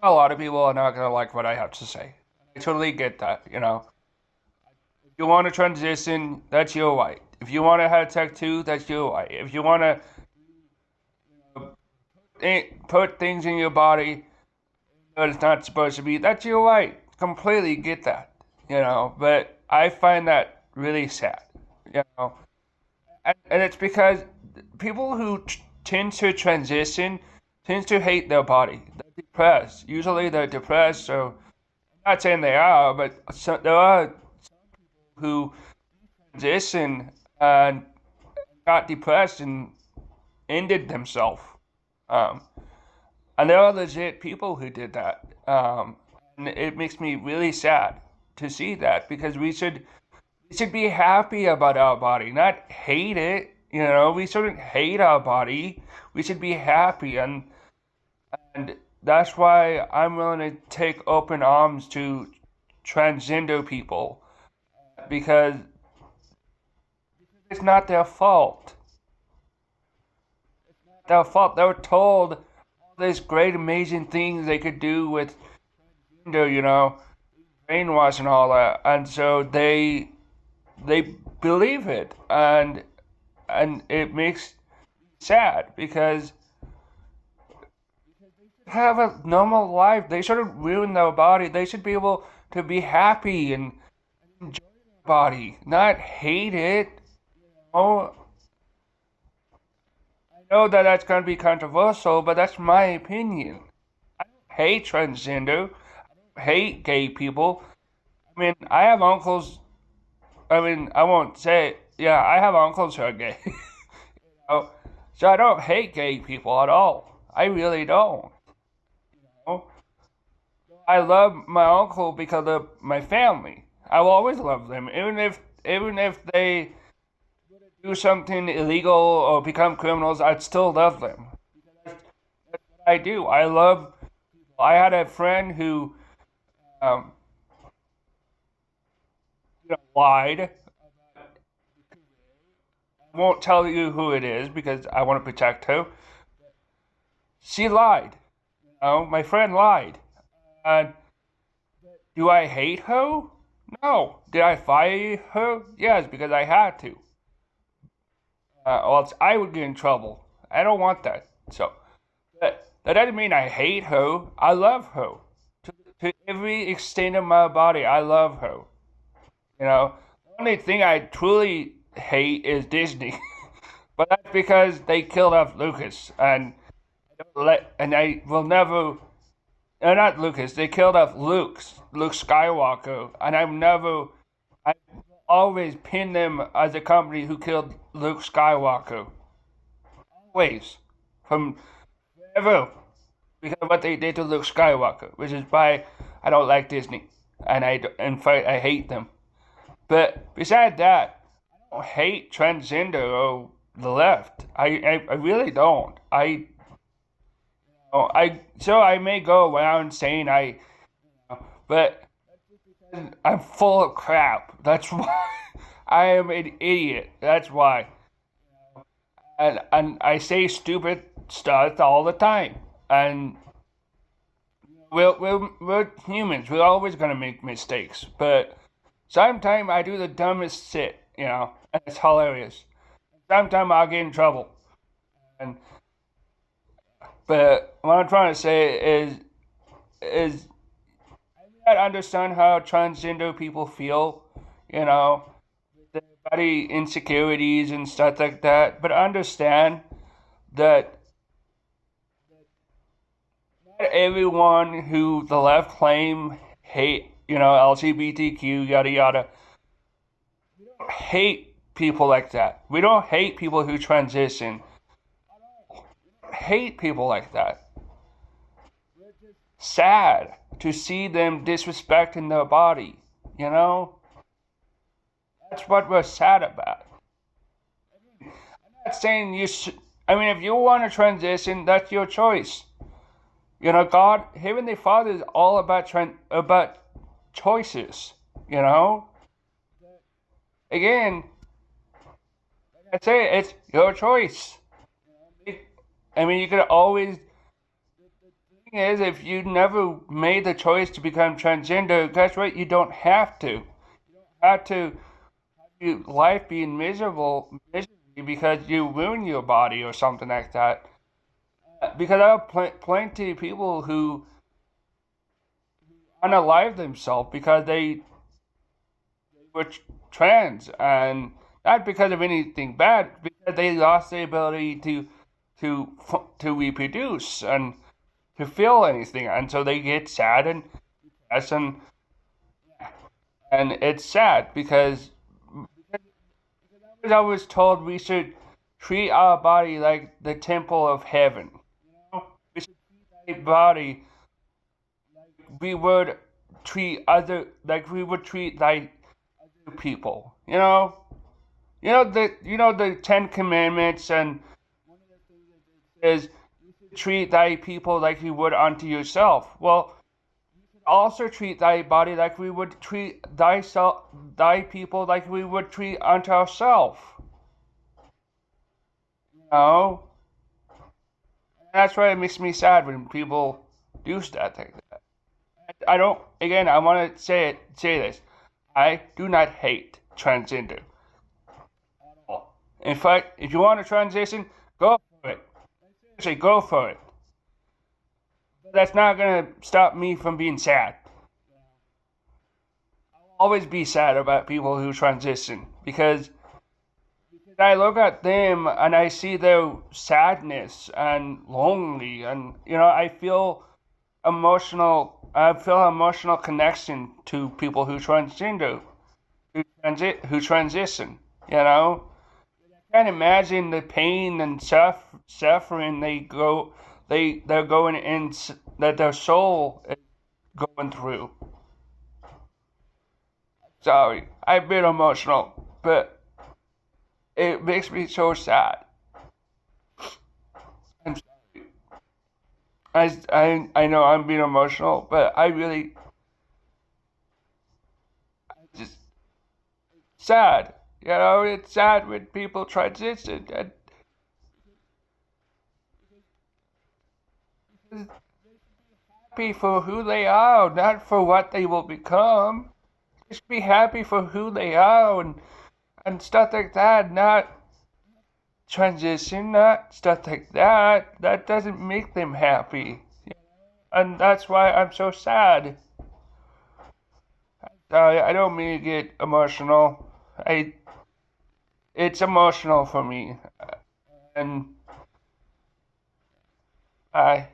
A lot of people are not gonna like what I have to say. I totally get that, you know. If you want to transition, that's your right. If you want to have tattoo, that's your right. If you want to put things in your body that it's not supposed to be, that's your right. Completely get that, you know. But I find that really sad, you know. And it's because people who tend to transition tend to hate their body. They're depressed. Usually they're depressed, so I'm not saying they are, but there are who transition and got depressed and ended themselves. Um, and there are legit people who did that. And it makes me really sad to see that because we should be happy about our body, not hate it. You know, we shouldn't hate our body. We should be happy, and that's why I'm willing to take open arms to transgender people because it's not their fault. Their fault. They were told all these great, amazing things they could do with gender, you know, brainwash and all that, and so they believe it, and it makes sad because have a normal life. They shouldn't ruin their body. They should be able to be happy and enjoy their body, not hate it. Oh, I know that that's going to be controversial, but that's my opinion. Hate transgender, hate gay people. I mean, I have uncles. I mean, I won't say it. Yeah, I have uncles who are gay. know? So I don't hate gay people at all. I really don't. know? I love my uncle because of my family. I will always love them, even if they do something illegal or become criminals. I'd still love them. That's what I do. I love. I had a friend who, um, lied. I won't tell you who it is because I want to protect her. She lied. My friend lied. And do I hate her? No. Did I fire her? Yes, because I had to. Or else I would get in trouble. I don't want that. So that doesn't mean I hate her. I love her. To every extent of my body, I love her. The only thing I truly hate is Disney. But that's because they killed off Lucas, and I will never. Not Lucas. They killed off Luke Skywalker, and I always pin them as the company who killed Luke Skywalker. Always, from ever, because of what they did to Luke Skywalker, which is why I don't like Disney, and in fact, I hate them. But besides that, I don't hate transgender or the left. I really don't. I may go around saying but I'm full of crap. That's why I am an idiot. That's why, and I say stupid stuff all the time. And we're humans. We're always gonna make mistakes. But sometimes I do the dumbest shit, and it's hilarious. Sometimes I'll get in trouble. And but what I'm trying to say is I understand how transgender people feel, you know, their body insecurities and stuff like that. But understand that not everyone who the left claim hate, LGBTQ, yada yada, hate people like that. We don't hate people who transition. Hate people like that. Sad to see them disrespecting their body, you know? That's what we're sad about. I'm not saying you should. I mean, if you want to transition, that's your choice. God, Heavenly Father is all about choices. You know. Again, like I say, it's your choice. I mean, you could always. thing is, if you never made the choice to become transgender, guess what? You don't have to. You have to have your life being miserably because you ruin your body or something like that. Because I have plenty of people who unalive themselves because they were trans, and not because of anything bad, because they lost the ability to reproduce and to feel anything, and so they get sad and depressed, and it's sad because I was told we should treat our body like the temple of heaven. We should treat our body we would we would treat like other people. The Ten Commandments, and is you should treat thy people like you would unto yourself. Well, also treat thy body like we would treat thy people like we would treat unto ourselves. You know, that's why it makes me sad when people do stuff like that. I don't. Again, I want to say this. I do not hate transgender. In fact, if you want to transition, go for it. Seriously, go for it. But that's not gonna stop me from being sad. I'll always be sad about people who transition because I look at them and I see their sadness and lonely, and I feel emotional connection to people who transgender, who transition. You know, I can't imagine the pain and suffering they're going in, that their soul is going through. Sorry, I've been emotional, but it makes me so sad. I'm sorry. I know I'm being emotional, but just sad. It's sad when people transition and happy for who they are, not for what they will become. Just be happy for who they are, and stuff like that, not transition, not stuff like that. That doesn't make them happy. And that's why I'm so sad. I don't mean to get emotional. It's emotional for me. And I